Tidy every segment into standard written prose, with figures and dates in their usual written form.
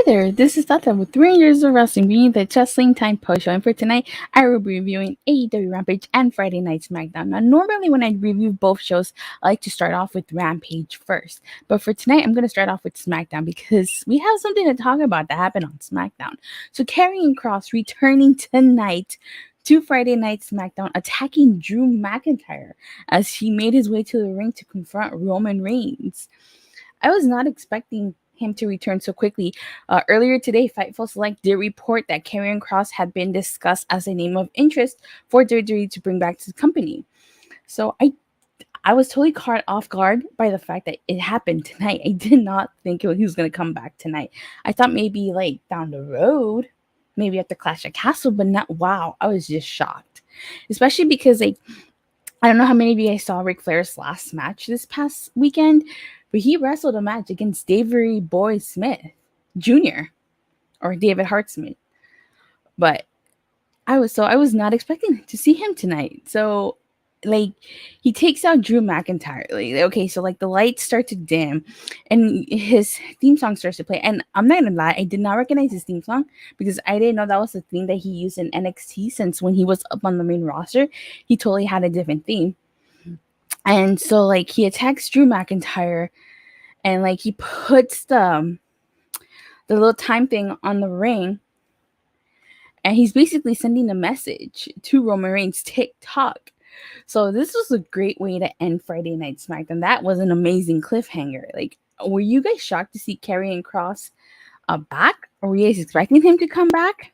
there, this is Tata with 3 Years of Wrestling, being the Wrestling Time post show. And for tonight, I will be reviewing AEW Rampage and Friday Night Smackdown. Now, normally when I review both shows, I like to start off with Rampage first. But for tonight, I'm going to start off with Smackdown because we have something to talk about that happened on Smackdown. So, Karrion Kross returning tonight to Friday Night Smackdown, attacking Drew McIntyre as he made his way to the ring to confront Roman Reigns. I was not expecting him to return so quickly. Earlier today, Fightful Select did report that Karrion Kross had been discussed as a name of interest for WWE to bring back to the company. So I was totally caught off guard by the fact that it happened tonight. I did not think he was going to come back tonight. I thought maybe like down the road, maybe at the Clash of Castle, but not. Wow, I was just shocked, especially because I don't know how many of you guys saw Ric Flair's last match this past weekend, but he wrestled a match against David Boy Smith Jr. or David Hart Smith. But I was not expecting to see him tonight. So like he takes out Drew McIntyre. So the lights start to dim and his theme song starts to play. And I'm not gonna lie, I did not recognize his theme song because I didn't know that was the theme that he used in NXT, since when he was up on the main roster, he totally had a different theme. And so he attacks Drew McIntyre and he puts the little time thing on the ring. And he's basically sending a message to Roman Reigns, TikTok. So this was a great way to end Friday Night SmackDown. That was an amazing cliffhanger. Were you guys shocked to see Karrion Kross back? Or were you guys expecting him to come back?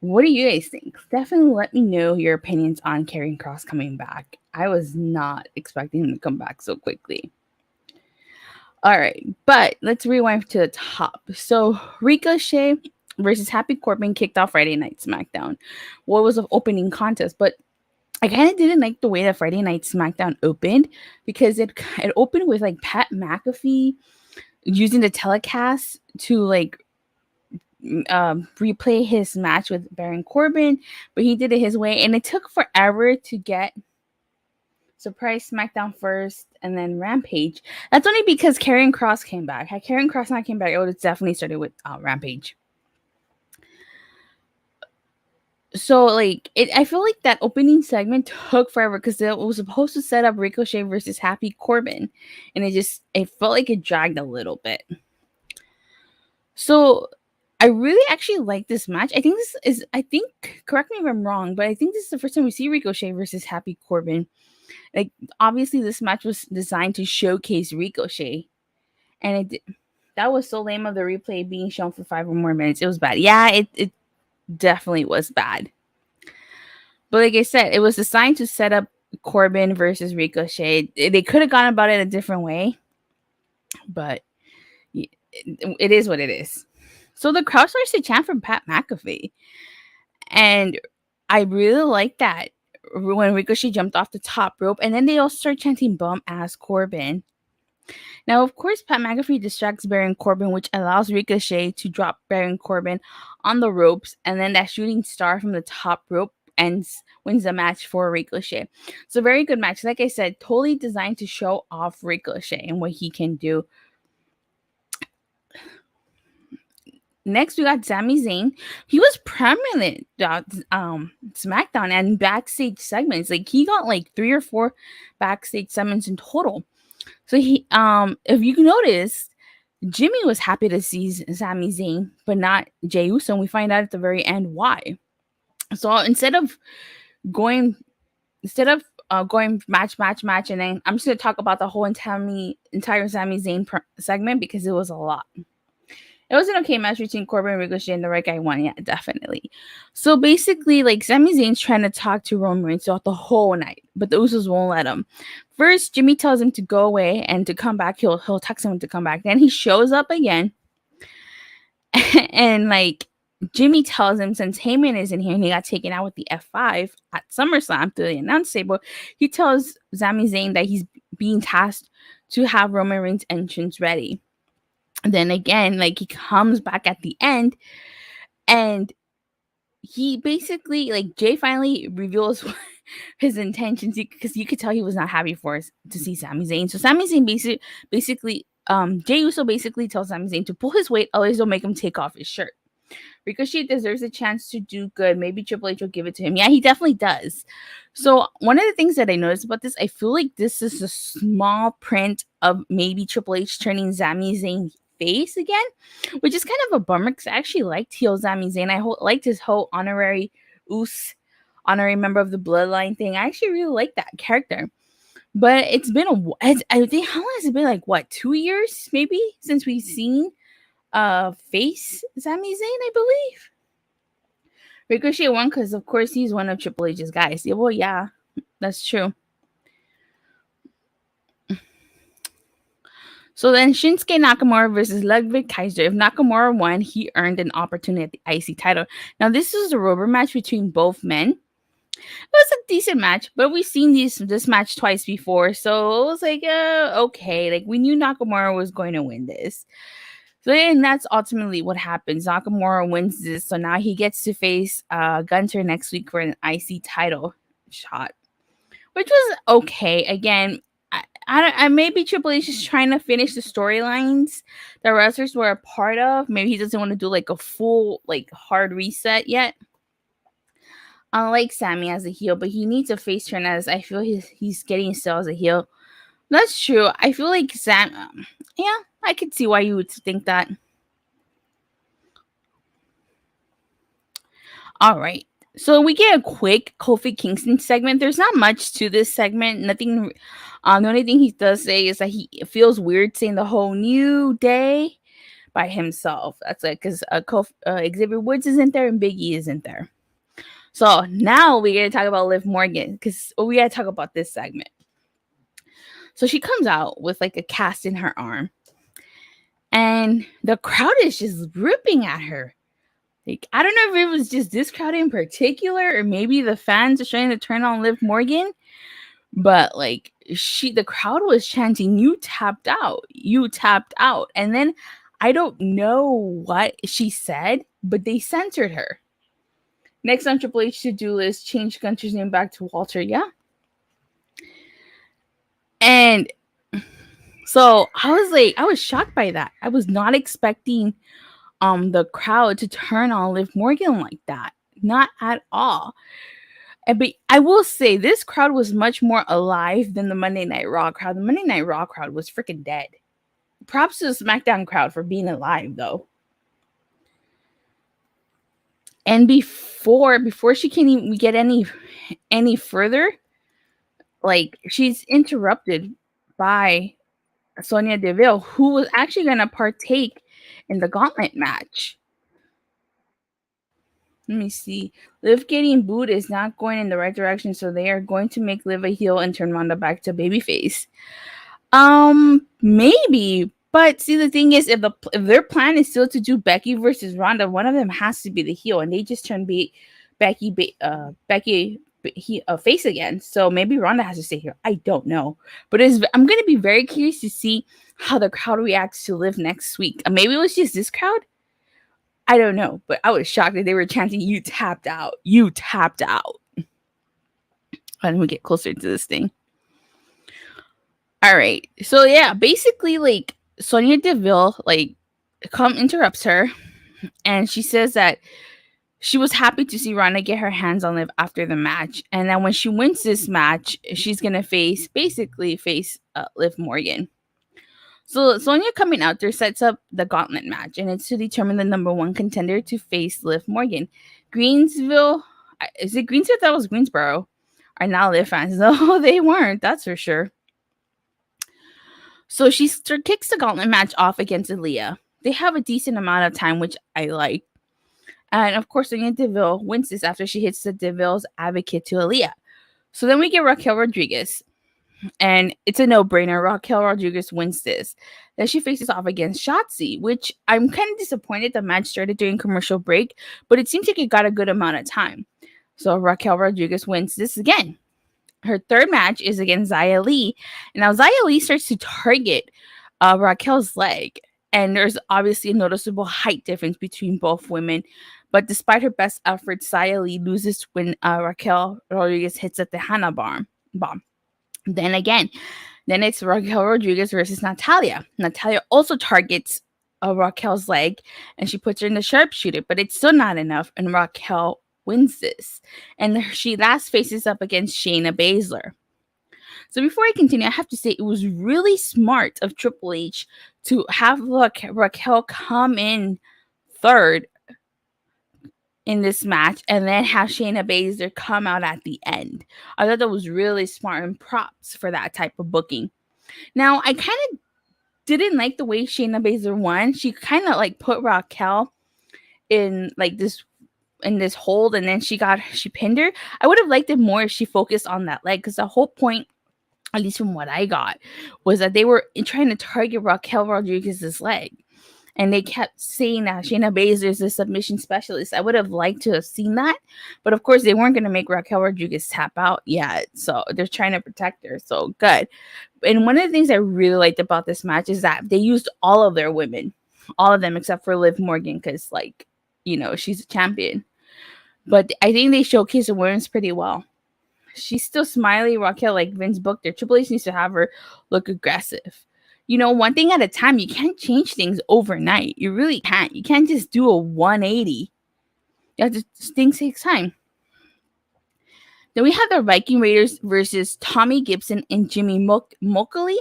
What do you guys think? Definitely let me know your opinions on Karrion Kross coming back. I was not expecting him to come back so quickly. All right, but let's rewind to the top. So Ricochet versus Happy Corbin kicked off Friday Night SmackDown. What was an opening contest, but I kind of didn't like the way that Friday Night SmackDown opened, because it opened with Pat McAfee using the telecast to replay his match with Baron Corbin, but he did it his way, and it took forever to get Surprise SmackDown first and then Rampage. That's only because Karrion Kross came back. Had Karrion Kross not came back, it would have definitely started with Rampage. So I feel like that opening segment took forever because it was supposed to set up Ricochet versus Happy Corbin, and it felt like it dragged a little bit. So I really actually like this match. I think correct me if I'm wrong, but I think this is the first time we see Ricochet versus Happy Corbin. Obviously this match was designed to showcase Ricochet, and that was so lame of the replay being shown for 5 or more minutes. It was bad. Yeah, it definitely was bad. But like I said, it was designed to set up Corbin versus Ricochet. They could have gone about it a different way, but it is what it is. So the crowd starts to chant from Pat McAfee, and I really like that when Ricochet jumped off the top rope, and then they all start chanting "bum ass Corbin." Now, of course, Pat McAfee distracts Baron Corbin, which allows Ricochet to drop Baron Corbin on the ropes, and then that shooting star from the top rope wins the match for Ricochet. It's a very good match. Like I said, totally designed to show off Ricochet and what he can do. Next, we got Sami Zayn. He was prominent SmackDown and backstage segments. He got 3 or 4 backstage segments in total. So he, if you notice, Jimmy was happy to see Sami Zayn, but not Jey Uso. And we find out at the very end why. So instead of going match, and then I'm just gonna talk about the whole entire Sami Zayn segment because it was a lot. It was an okay match between Corbin and Ricochet, and the right guy won. Yeah, definitely. So basically, Sami Zayn's trying to talk to Roman Reigns throughout the whole night, but the Usos won't let him. First, Jimmy tells him to go away and to come back. He'll text him to come back. Then he shows up again, and Jimmy tells him, since Heyman isn't here and he got taken out with the F5 at SummerSlam through the announce table, he tells Sami Zayn that he's being tasked to have Roman Reigns' entrance ready. Then again, he comes back at the end, and he basically, Jay finally reveals his intentions, because you could tell he was not happy to see Sami Zayn. So Sami Zayn basically Jey Uso basically tells Sami Zayn to pull his weight, otherwise they'll make him take off his shirt. Ricochet deserves a chance to do good. Maybe Triple H will give it to him. Yeah, he definitely does. So one of the things that I noticed about this, I feel like this is a small print of maybe Triple H turning Sami Zayn face again, which is kind of a bummer because I actually liked heel Sami Zayn. I liked his whole honorary member of the Bloodline thing. I actually really like that character. But it's been I think, how long has it been? Like, what, 2 years maybe since we've seen face Sami Zayn, I believe. Ricochet won because, of course, he's one of Triple H's guys. Yeah, well, yeah, that's true. So then Shinsuke Nakamura versus Ludwig Kaiser. If Nakamura won, he earned an opportunity at the IC title. Now, this is a rubber match between both men. It was a decent match, but we've seen this match twice before, so it was like, okay. Like, we knew Nakamura was going to win this. So then that's ultimately what happens. Nakamura wins this, so now he gets to face Gunter next week for an IC title shot, which was okay. Again, I maybe Triple H is trying to finish the storylines the wrestlers were a part of. Maybe he doesn't want to do like a full hard reset yet. I like Sami as a heel, but he needs a face turn, as I feel he's getting still as a heel. That's true. I feel like Sam. Yeah, I could see why you would think that. All right. So we get a quick Kofi Kingston segment. There's not much to this segment. Nothing. The only thing he does say is that he feels weird saying the whole new day by himself. That's like because Xavier Woods isn't there and Big E isn't there. So now we got to talk about Liv Morgan because we got to talk about this segment. So she comes out with like a cast in her arm, and the crowd is just ripping at her. Like, I don't know if it was just this crowd in particular, or maybe the fans are trying to turn on Liv Morgan, but like the crowd was chanting, "You tapped out, you tapped out," and then I don't know what she said, but they censored her. Next on Triple H to-do list, change Gunter's name back to Walter. Yeah. And so I was shocked by that. I was not expecting the crowd to turn on Liv Morgan like that. Not at all. But I will say this crowd was much more alive than the Monday Night Raw crowd. The Monday Night Raw crowd was freaking dead. Props to the SmackDown crowd for being alive though. And before she can even get any further, like she's interrupted by Sonya Deville, who was actually going to partake in the Gauntlet match. Let me see. Liv getting booed is not going in the right direction, so they are going to make Liv a heel and turn Ronda back to babyface. Maybe, but see, the thing is, if their plan is still to do Becky versus Ronda, one of them has to be the heel, and they just turn Becky face again. So maybe Ronda has to stay here. I don't know, but I'm going to be very curious to see how the crowd reacts to Liv next week. Maybe it was just this crowd. I don't know, but I was shocked that they were chanting, "You tapped out, you tapped out." Let me get closer to this thing. All right, so yeah, basically, like Sonya Deville, interrupts her, and she says that she was happy to see Ronda get her hands on Liv after the match, and that when she wins this match, she's gonna face Liv Morgan. So Sonya coming out there sets up the Gauntlet match, and it's to determine the number one contender to face Liv Morgan. Greensville, is it Greensville? That was Greensboro. Are now Liv fans? No, they weren't. That's for sure. So she kicks the Gauntlet match off against Aliyah. They have a decent amount of time, which I like. And of course, Sonya Deville wins this after she hits the Deville's Advocate to Aliyah. So then we get Raquel Rodriguez. And it's a no-brainer. Raquel Rodriguez wins this. Then she faces off against Shotzi, which I'm kind of disappointed the match started during commercial break, but it seems like it got a good amount of time. So Raquel Rodriguez wins this again. Her third match is against Xia Lee. And now Xia Lee starts to target Raquel's leg. And there's obviously a noticeable height difference between both women. But despite her best efforts, Xia Lee loses when Raquel Rodriguez hits at the Hana bomb. Then again, Then it's Raquel Rodriguez versus Natalya. Natalya also targets Raquel's leg and she puts her in the sharpshooter, but it's still not enough, and Raquel wins this. And she last faces up against Shayna Baszler. So before I continue, I have to say it was really smart of Triple H to have Raquel come in third in this match and then have Shayna Baszler come out at the end. I thought that was really smart, and props for that type of booking. Now, I kind of didn't like the way Shayna Baszler won. She kind of like put Raquel in like this hold, and then she pinned her. I would have liked it more if she focused on that leg, because the whole point, at least from what I got, was that they were trying to target Raquel Rodriguez's leg. And they kept saying that Shayna Baszler is a submission specialist. I would have liked to have seen that. But of course, they weren't going to make Raquel Rodriguez tap out yet. So they're trying to protect her. So good. And one of the things I really liked about this match is that they used all of their women. All of them except for Liv Morgan, because, like, you know, she's a champion. But I think they showcased the women's pretty well. She's still smiley, Raquel, like Vince booked her. Triple H needs to have her look aggressive. You know, one thing at a time. You can't change things overnight. You really can't. You can't just do a 180. Things take time. Then we have the Viking Raiders versus Tommy Gibson and Jimmy Mulkey.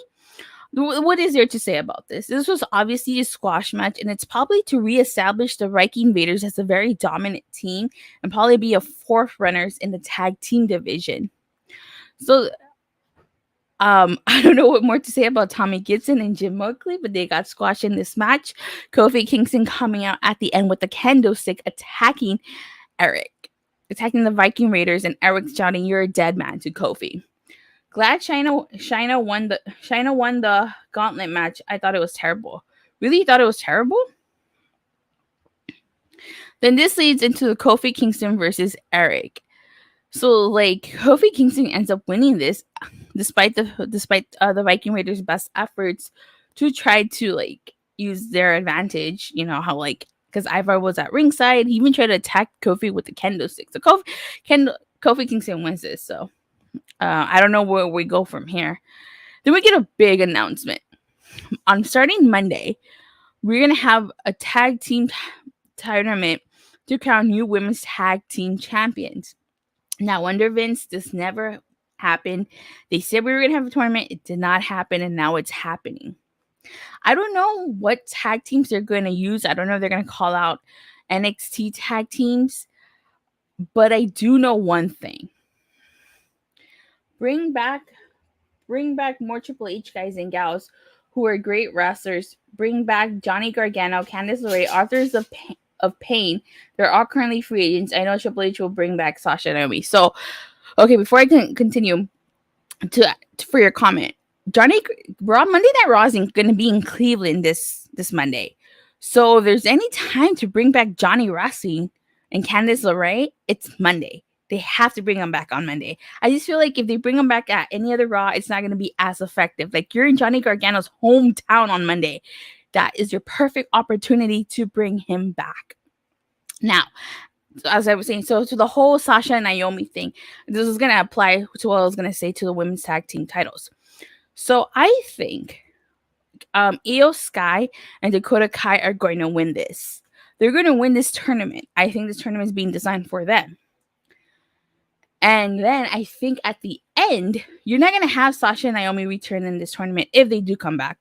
What is there to say about this? This was obviously a squash match, and it's probably to reestablish the Viking Raiders as a very dominant team and probably be a fourth runners in the tag team division. So, I don't know what more to say about Tommy Gibson and Jim Mulkey, but they got squashed in this match. Kofi Kingston coming out at the end with the kendo stick, attacking Erik, attacking the Viking Raiders, and Erik shouting, "You're a dead man," to Kofi. Glad Shayna won the Gauntlet match. I thought it was terrible. Really thought it was terrible? Then this leads into the Kofi Kingston versus Erik. So, like, Kofi Kingston ends up winning this despite the Viking Raiders' best efforts to try to, like, use their advantage. You know how, like, because Ivar was at ringside, he even tried to attack Kofi with the kendo stick. So Kofi Kingston wins this. So I don't know where we go from here. Then we get a big announcement. On starting Monday, we're gonna have a tag team tournament to crown new women's tag team champions. Now, under Vince, this never happened. They said we were going to have a tournament. It did not happen, and now it's happening. I don't know what tag teams they're going to use. I don't know if they're going to call out NXT tag teams, but I do know one thing. Bring back more Triple H guys and gals who are great wrestlers. Bring back Johnny Gargano, Candice LeRae, authors of Pain. They're all currently free agents. I know Triple H will bring back Sasha and Naomi. So, okay, before I can continue for your comment, Monday Night Raw is going to be in Cleveland this Monday. So if there's any time to bring back Johnny Wrestling and Candice LeRae, it's Monday. They have to bring them back on Monday. I just feel like if they bring them back at any other Raw, it's not going to be as effective. Like, you're in Johnny Gargano's hometown on Monday. That is your perfect opportunity to bring him back. Now, as I was saying, so to the whole Sasha and Naomi thing, this is going to apply to what I was going to say to the women's tag team titles. So I think Io Sky and Dakota Kai are going to win this. They're going to win this tournament. I think this tournament is being designed for them. And then I think at the end, you're not going to have Sasha and Naomi return in this tournament if they do come back.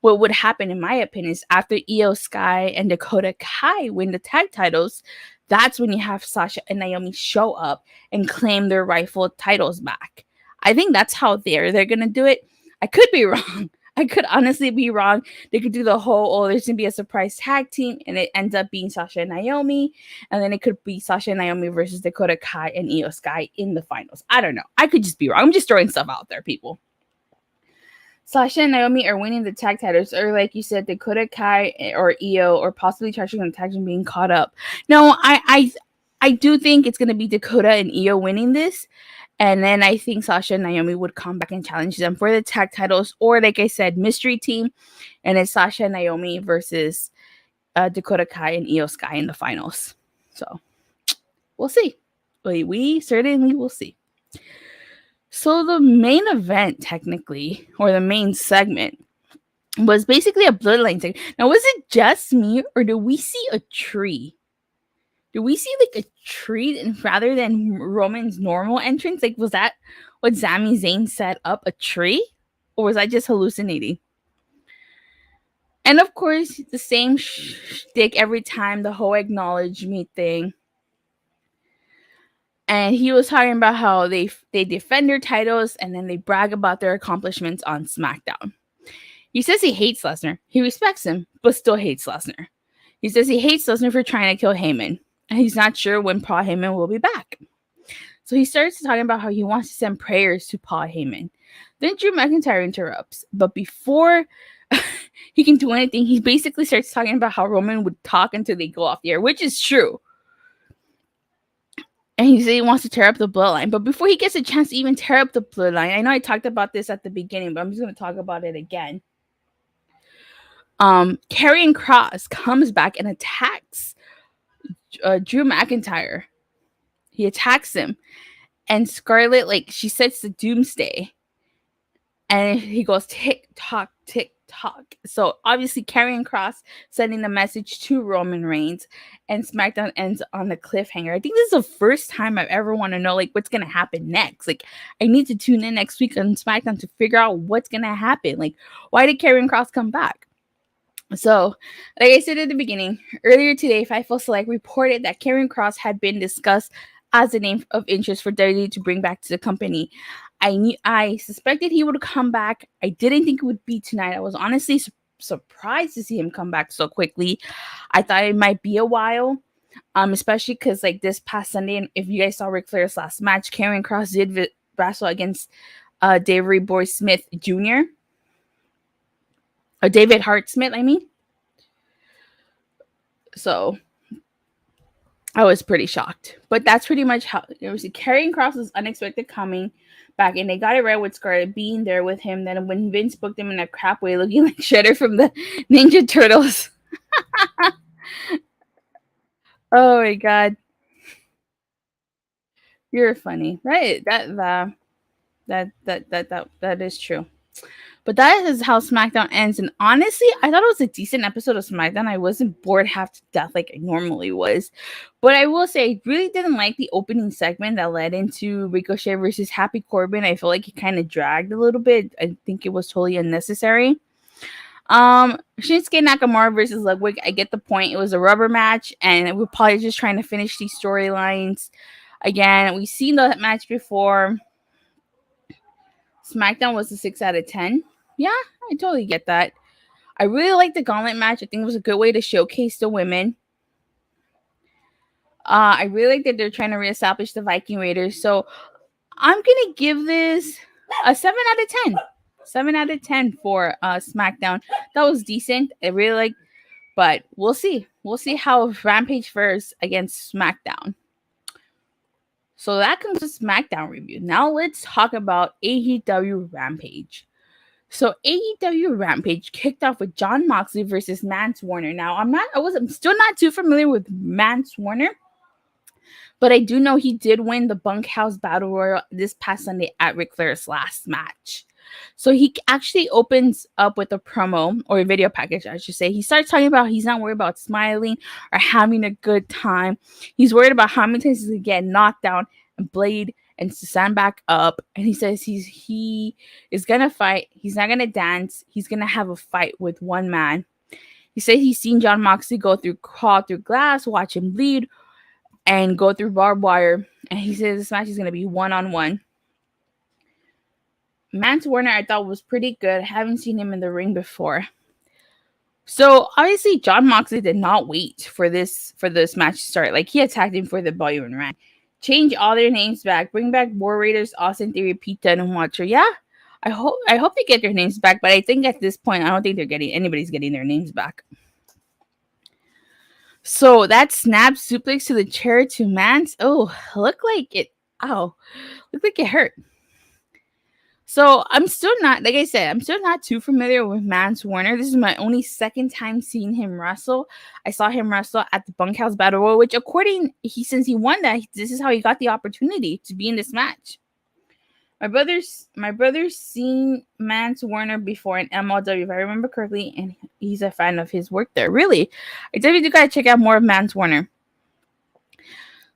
What would happen, in my opinion, is after Io Sky and Dakota Kai win the tag titles, that's when you have Sasha and Naomi show up and claim their rightful titles back. I think that's how they're going to do it. I could be wrong. I could honestly be wrong. They could do the whole, there's going to be a surprise tag team, and it ends up being Sasha and Naomi. And then it could be Sasha and Naomi versus Dakota Kai and Io Sky in the finals. I don't know. I could just be wrong. I'm just throwing stuff out there, people. Sasha and Naomi are winning the tag titles, or like you said, Dakota Kai or Io, or possibly Trish and the tag team being caught up. No, I do think it's going to be Dakota and Io winning this. And then I think Sasha and Naomi would come back and challenge them for the tag titles. Or, like I said, mystery team. And it's Sasha and Naomi versus Dakota Kai and Io Sky in the finals. So, we'll see. We certainly will see. So the main event, technically, or the main segment, was basically a Bloodline segment. Now, was it just me, or do we see a tree? Do we see like a tree rather than Roman's normal entrance? Like, was that what Sami Zayn set up, a tree? Or was I just hallucinating? And of course, the same shtick every time, the whole acknowledge me thing. And he was talking about how they defend their titles and then they brag about their accomplishments on SmackDown. He says he hates Lesnar. He respects him, but still hates Lesnar. He says he hates Lesnar for trying to kill Heyman. And he's not sure when Paul Heyman will be back. So he starts talking about how he wants to send prayers to Paul Heyman. Then Drew McIntyre interrupts. But before he can do anything, he basically starts talking about how Roman would talk until they go off the air, which is true. And he said he wants to tear up the Bloodline. But before he gets a chance to even tear up the Bloodline, I know I talked about this at the beginning, but I'm just going to talk about it again. Karrion Kross comes back and attacks Drew McIntyre. He attacks him. And Scarlett, like, she sets the doomsday. And he goes, tick tock, tick tock. So obviously Karrion Kross sending the message to Roman Reigns, and SmackDown ends on a cliffhanger. I think this is the first time I've ever want to know like what's gonna happen next. Like, I need to tune in next week on SmackDown to figure out what's gonna happen. Like, why did Karrion Kross come back? So, like I said at the beginning, earlier today, Fightful Select reported that Karrion Kross had been discussed as a name of interest for WWE to bring back to the company. I suspected he would come back. I didn't think it would be tonight. I was honestly surprised to see him come back so quickly. I thought it might be a while, especially because like this past Sunday, and if you guys saw Ric Flair's last match, Karrion Kross did wrestle against David Boy Smith Jr. Or David Hart Smith, I mean. So I was pretty shocked. But that's pretty much how it was. Karrion Kross was unexpected coming back, and they got it right with Scarlett being there with him. Then when Vince booked him in a crap way, looking like Shredder from the Ninja Turtles. Oh my god. You're funny. Right. That is true. But that is how SmackDown ends. And honestly, I thought it was a decent episode of SmackDown. I wasn't bored half to death like I normally was. But I will say, I really didn't like the opening segment that led into Ricochet versus Happy Corbin. I feel like it kind of dragged a little bit. I think it was totally unnecessary. Shinsuke Nakamura versus Ludwig. I get the point. It was a rubber match, and we're probably just trying to finish these storylines. Again, we've seen the match before. SmackDown was a 6 out of 10. Yeah, I totally get that. I really like the Gauntlet match. I think it was a good way to showcase the women. I really like that they're trying to reestablish the Viking Raiders. So I'm going to give this a 7 out of 10. 7 out of 10 for SmackDown. That was decent. I really like, but we'll see. We'll see how Rampage fares against SmackDown. So that concludes SmackDown review. Now let's talk about AEW Rampage. So AEW Rampage kicked off with Jon Moxley versus Mance Warner. Now I'm still not too familiar with Mance Warner, but I do know he did win the Bunkhouse Battle Royal this past Sunday at Ric Flair's last match. So he actually opens up with a promo or a video package, I should say. He starts talking about he's not worried about smiling or having a good time. He's worried about how many times he's going to get knocked down and blade and to stand back up. And he says he is going to fight. He's not going to dance. He's going to have a fight with one man. He said he's seen Jon Moxley crawl through glass, watch him bleed, and go through barbed wire. And he says this match is going to be one-on-one. Mance Warner, I thought, was pretty good. I haven't seen him in the ring before. So obviously, Jon Moxley did not wait for this match to start. Like, he attacked him for the volume and ran. Change all their names back. Bring back War Raiders, Austin Theory, Pete Dunne, and Watcher. Yeah, I hope they get their names back. But I think at this point, I don't think anybody's getting their names back. So that snap suplex to the chair to Mance. Oh, looked like it hurt. So I'm still not, like I said, I'm still not too familiar with Mance Warner. This is my only second time seeing him wrestle. I saw him wrestle at the Bunkhouse Battle Royal, which since he won that, this is how he got the opportunity to be in this match. My brother's seen Mance Warner before in MLW, if I remember correctly, and he's a fan of his work there. Really, I definitely do gotta check out more of Mance Warner.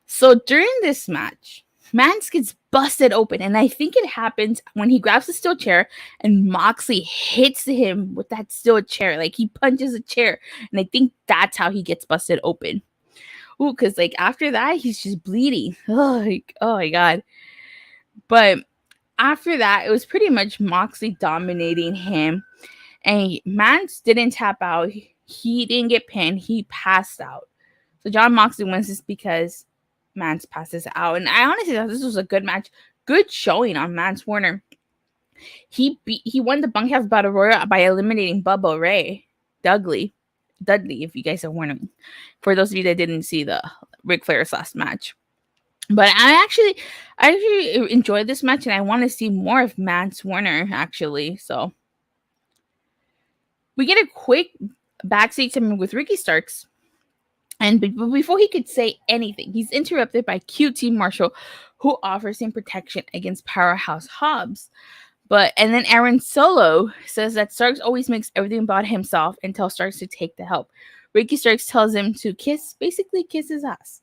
So during this match, Mance gets busted open, and I think it happens when he grabs the steel chair and Moxley hits him with that steel chair. Like he punches a chair, and I think that's how he gets busted open. Ooh, because like after that, he's just bleeding. Oh my god. But after that, it was pretty much Moxley dominating him. And Mance didn't tap out. He didn't get pinned. He passed out. So John Moxley wins this because Mance passes out. And I honestly thought this was a good match. Good showing on Mance Warner. He won the Bunkhouse Battle Royal by eliminating Bubba Ray. Dudley, if you guys are wondering. For those of you that didn't see the Ric Flair's last match. But I actually enjoyed this match, and I want to see more of Mance Warner, actually. So we get a quick backstage segment with Ricky Starks. And before he could say anything, he's interrupted by QT Marshall, who offers him protection against Powerhouse Hobbs. And then Aaron Solo says that Starks always makes everything about himself and tells Starks to take the help. Ricky Starks tells him to basically kiss his ass.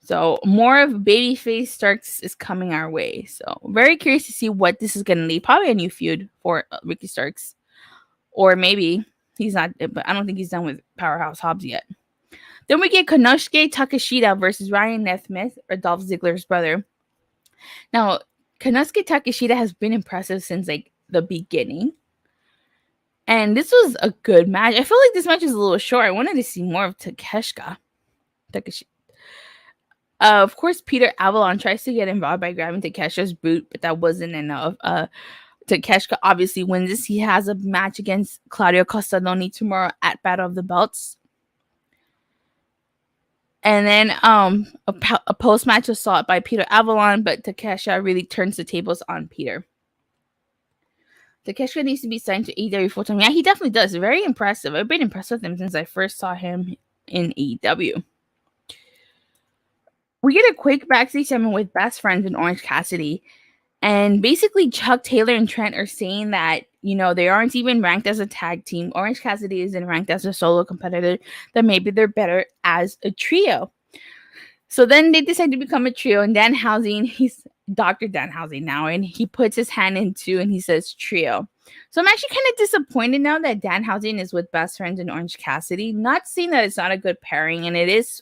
So more of babyface Starks is coming our way. So very curious to see what this is going to lead. Probably a new feud for Ricky Starks. Or maybe he's not, but I don't think he's done with Powerhouse Hobbs yet. Then we get Konosuke Takeshita versus Ryan Nesmith, or Dolph Ziggler's brother. Now, Konosuke Takeshita has been impressive since like the beginning. And this was a good match. I feel like this match is a little short. I wanted to see more of Takeshita. Of course, Peter Avalon tries to get involved by grabbing Takeshi's boot, but that wasn't enough. Takeshita obviously wins this. He has a match against Claudio Castagnoli tomorrow at Battle of the Belts. And then a post-match assault by Peter Avalon, but Takeshita really turns the tables on Peter. Takeshita needs to be signed to AEW full-time. Yeah, he definitely does. Very impressive. I've been impressed with him since I first saw him in AEW. We get a quick backstage segment with Best Friends and Orange Cassidy. And basically, Chuck Taylor and Trent are saying that, they aren't even ranked as a tag team. Orange Cassidy isn't ranked as a solo competitor, that maybe they're better as a trio. So then they decide to become a trio, and Danhausen, he's Dr. Danhausen now, and he puts his hand in two, and he says trio. So I'm actually kind of disappointed now that Danhausen is with Best Friends and Orange Cassidy. Not saying that it's not a good pairing, and it is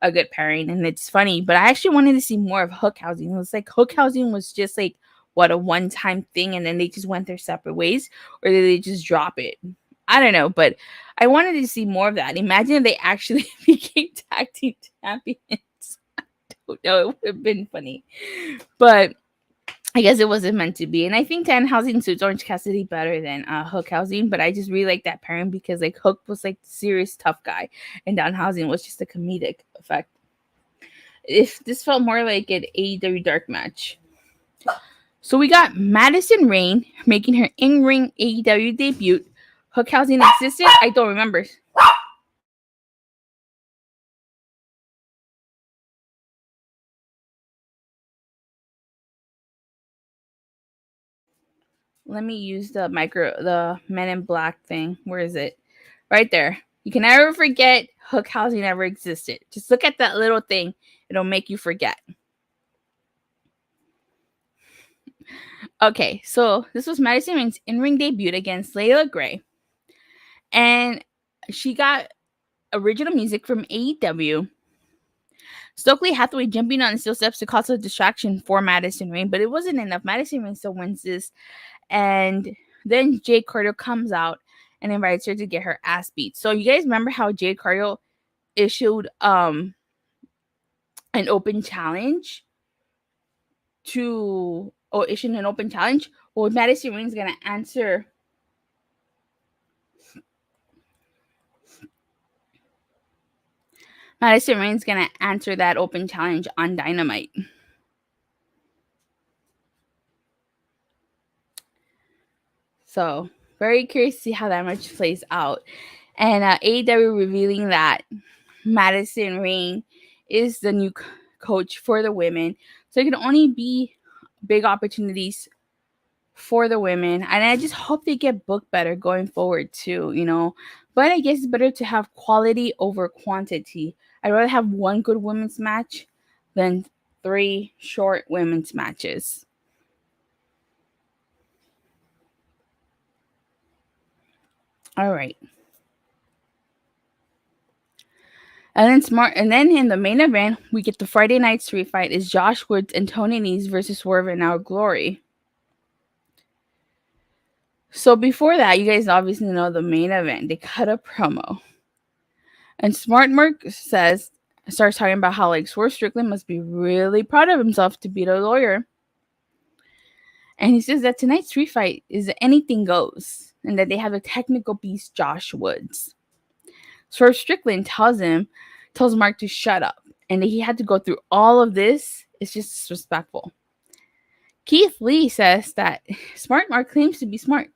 a good pairing, and it's funny, but I actually wanted to see more of Hookhausen. It was like Hookhausen was just like a one-time thing, and then they just went their separate ways, or did they just drop it? I don't know, but I wanted to see more of that. Imagine if they actually became tag team champions. I don't know, it would have been funny, but I guess it wasn't meant to be. And I think Danhausen suits Orange Cassidy better than Hookhausen, but I just really like that pairing because like Hook was like the serious tough guy, and Danhausen was just a comedic effect. If this felt more like an AEW dark match. So we got Madison Rayne making her in-ring AEW debut. Hookhausen existed? I don't remember. Let me use the Men in Black thing. Where is it? Right there. You can never forget Hookhausen ever existed. Just look at that little thing. It'll make you forget. Okay, so this was Madison Rayne's in-ring debut against Layla Gray. And she got original music from AEW. Stokely Hathaway jumping on the steel steps to cause a distraction for Madison Rayne, but it wasn't enough. Madison Rayne still wins this. And then Jade Cargill comes out and invites her to get her ass beat. So you guys remember how Jade Cargill issued an open challenge Well, Madison Rayne's gonna answer. Madison Rayne's gonna answer that open challenge on Dynamite. So very curious to see how that match plays out. And AEW revealing that Madison Rayne is the new coach for the women. So it can only be big opportunities for the women, and I just hope they get booked better going forward too, you know. But I guess it's better to have quality over quantity. I'd rather have one good women's match than 3 short women's matches. All right. And then in the main event, we get the Friday night street fight is Josh Woods and Tony Nese versus Swerve and Our Glory. So before that, you guys obviously know the main event. They cut a promo. And Smart Mark starts talking about how like Swerve Strickland must be really proud of himself to beat a lawyer. And he says that tonight's street fight is anything goes, and that they have a technical beast, Josh Woods. Swerve Strickland tells Mark to shut up, and that he had to go through all of this. It's just disrespectful. Keith Lee says that Smart Mark claims to be smart,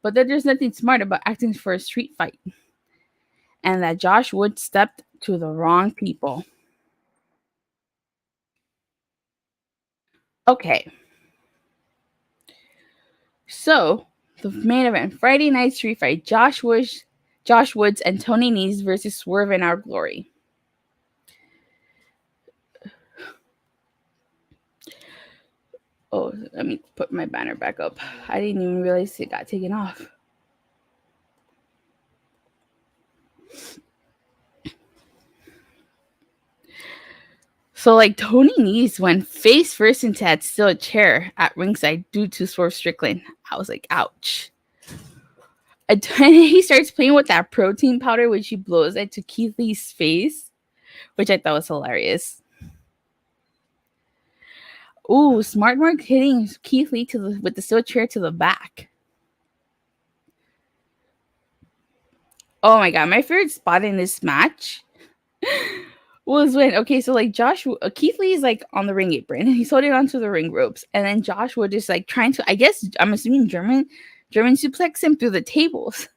but that there's nothing smart about acting for a street fight, and that Josh Woods stepped to the wrong people. Okay. So, the main event, Friday night street fight, Josh Woods and Tony Nese versus Swerve and Our Glory. Oh, let me put my banner back up. I didn't even realize it got taken off. So, like, Tony Nese went face first into that steel chair at ringside due to Swerve Strickland. I was like, ouch. And he starts playing with that protein powder, which he blows into Keith Lee's face, which I thought was hilarious. Ooh, Smart Mark hitting Keith Lee with the steel chair to the back. Oh my god, my favorite spot in this match was when, okay, so like Keith Lee is like on the ring apron and he's holding onto the ring ropes, and then Josh Wood is like trying to, I guess, I'm assuming German suplex him through the tables,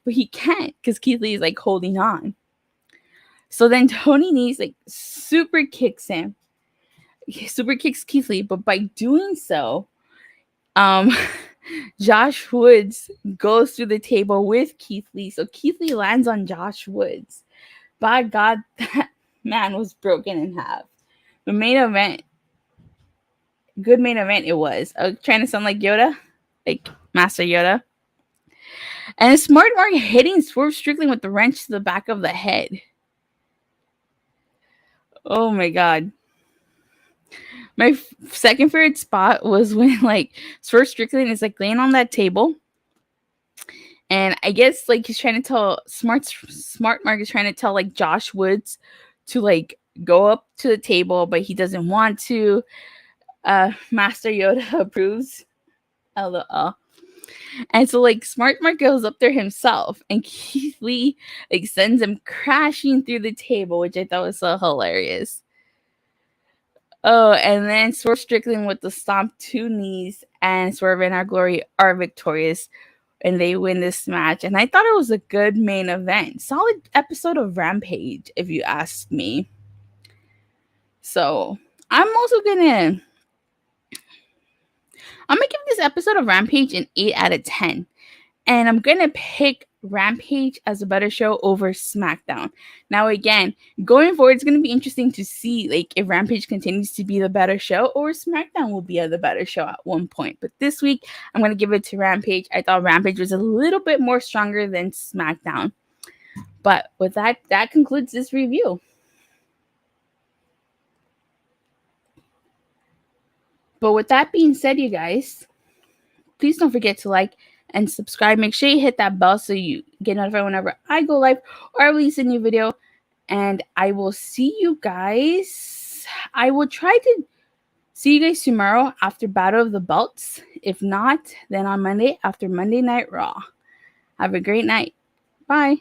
but he can't because Keith Lee is like holding on. So then Tony Nese like super kicks Keith Lee, but by doing so, Josh Woods goes through the table with Keith Lee. So Keith Lee lands on Josh Woods. By God, that man was broken in half. The main event, good main event it was. Trying to sound like Yoda, like Master Yoda. And Smart Mark hitting Swerve Strickland with the wrench to the back of the head. Oh my God. My second favorite spot was when like Swerve Strickland is like laying on that table, and I guess like he's trying to tell Smart Mark is trying to tell like Josh Woods to like go up to the table, but he doesn't want to. Master Yoda approves. LOL. And so like Smart Mark goes up there himself, and Keith Lee like sends him crashing through the table, which I thought was so hilarious. Oh, and then Swerve Strickland with the stomp 2 knees, and Swerve and Our Glory are victorious, and they win this match. And I thought it was a good main event. Solid episode of Rampage, if you ask me. So, I'm gonna give this episode of Rampage an 8 out of 10. And I'm gonna pick Rampage as a better show over SmackDown. Now, again, going forward, it's going to be interesting to see like if Rampage continues to be the better show or SmackDown will be the better show at one point. But this week, I'm going to give it to Rampage. I thought Rampage was a little bit more stronger than SmackDown. But with that concludes this review. But with that being said, you guys, please don't forget to like and subscribe. Make sure you hit that bell so you get notified whenever I go live or release a new video. And I will see you guys. I will try to see you guys tomorrow after Battle of the Belts. If not, then on Monday after Monday Night Raw. Have a great night. Bye.